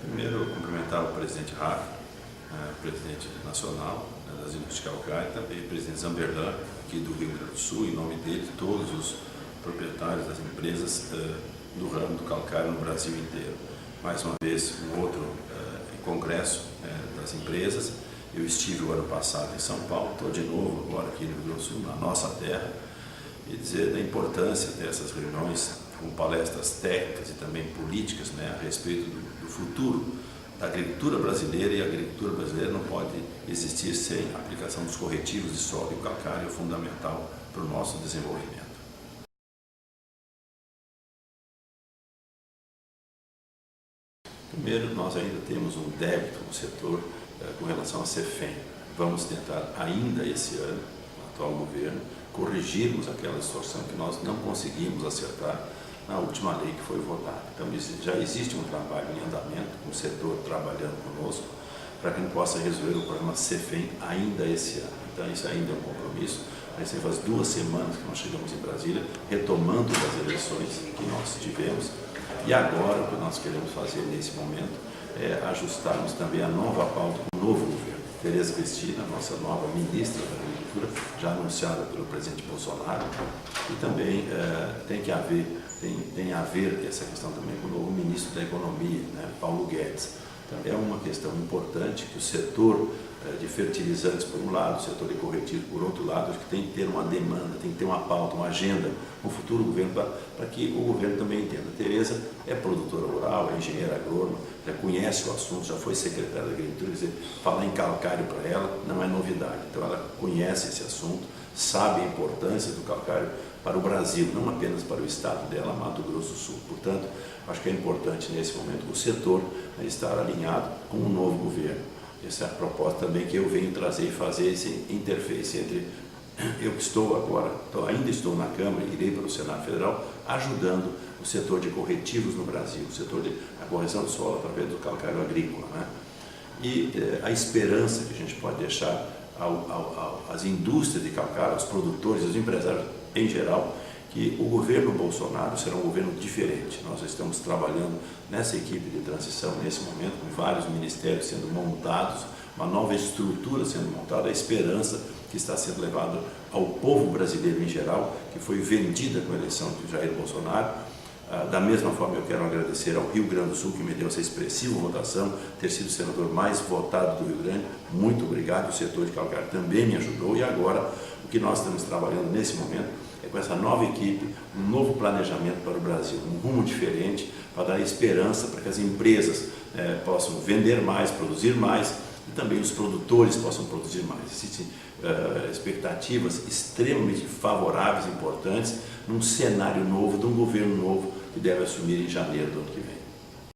Primeiro, cumprimentar o presidente Rafa, presidente nacional das indústrias de calcário, e também o presidente Zamberlan, aqui do Rio Grande do Sul, em nome dele, todos os proprietários das empresas do ramo do calcário no Brasil inteiro. Mais uma vez, um outro congresso das empresas. Eu estive o ano passado em São Paulo, estou de novo agora aqui no Rio Grande do Sul, na nossa terra, e dizer da importância dessas reuniões com palestras técnicas e também políticas, a respeito do futuro da agricultura brasileira, e a agricultura brasileira não pode existir sem a aplicação dos corretivos de solo, e o calcário é fundamental para o nosso desenvolvimento. Primeiro, nós ainda temos um débito no setor com relação à CEFEM. Vamos tentar ainda esse ano, no atual governo, corrigirmos aquela distorção que nós não conseguimos acertar na última lei que foi votada. Então já existe um trabalho em andamento, com o setor trabalhando conosco, para que a gente possa resolver o problema CEFEM ainda esse ano. Então isso ainda é um compromisso. Recém faz 2 semanas que nós chegamos em Brasília, retomando as eleições que nós tivemos, e agora o que nós queremos fazer nesse momento é ajustarmos também a nova pauta com o novo governo. Tereza Cristina, nossa nova ministra da Agricultura, já anunciada pelo presidente Bolsonaro, e também tem a ver essa questão também com o novo ministro da Economia, Paulo Guedes. Então, é uma questão importante que o setor de fertilizantes, por um lado, o setor de corretivos, por outro lado, acho que tem que ter uma demanda, tem que ter uma pauta, uma agenda no futuro governo, para que o governo também entenda. A Tereza é produtora rural, é engenheira agrônoma, já conhece o assunto, já foi secretária da Agricultura, quer dizer, falar em calcário para ela não é novidade. Então ela conhece esse assunto, sabe a importância do calcário para o Brasil, não apenas para o estado dela, Mato Grosso do Sul. Portanto, acho que é importante nesse momento o setor estar alinhado com o novo governo. Essa é a proposta também que eu venho trazer e fazer essa interface entre eu que estou agora, ainda estou na Câmara e irei para o Senado Federal, ajudando o setor de corretivos no Brasil, o setor de correção do solo através do calcário agrícola. E a esperança que a gente pode deixar às indústrias de calcário, aos produtores, aos empresários em geral, que o governo Bolsonaro será um governo diferente. Nós estamos trabalhando nessa equipe de transição, nesse momento, com vários ministérios sendo montados, uma nova estrutura sendo montada, a esperança que está sendo levada ao povo brasileiro em geral, que foi vendida com a eleição de Jair Bolsonaro. Da mesma forma, eu quero agradecer ao Rio Grande do Sul, que me deu essa expressiva votação, ter sido o senador mais votado do Rio Grande. Muito obrigado, o setor de calcário também me ajudou, e agora o que nós estamos trabalhando nesse momento é com essa nova equipe, um novo planejamento para o Brasil, um rumo diferente, para dar esperança para que as empresas possam vender mais, produzir mais, e também os produtores possam produzir mais. Existem expectativas extremamente favoráveis, importantes, num cenário novo, de um governo novo que deve assumir em janeiro do ano que vem.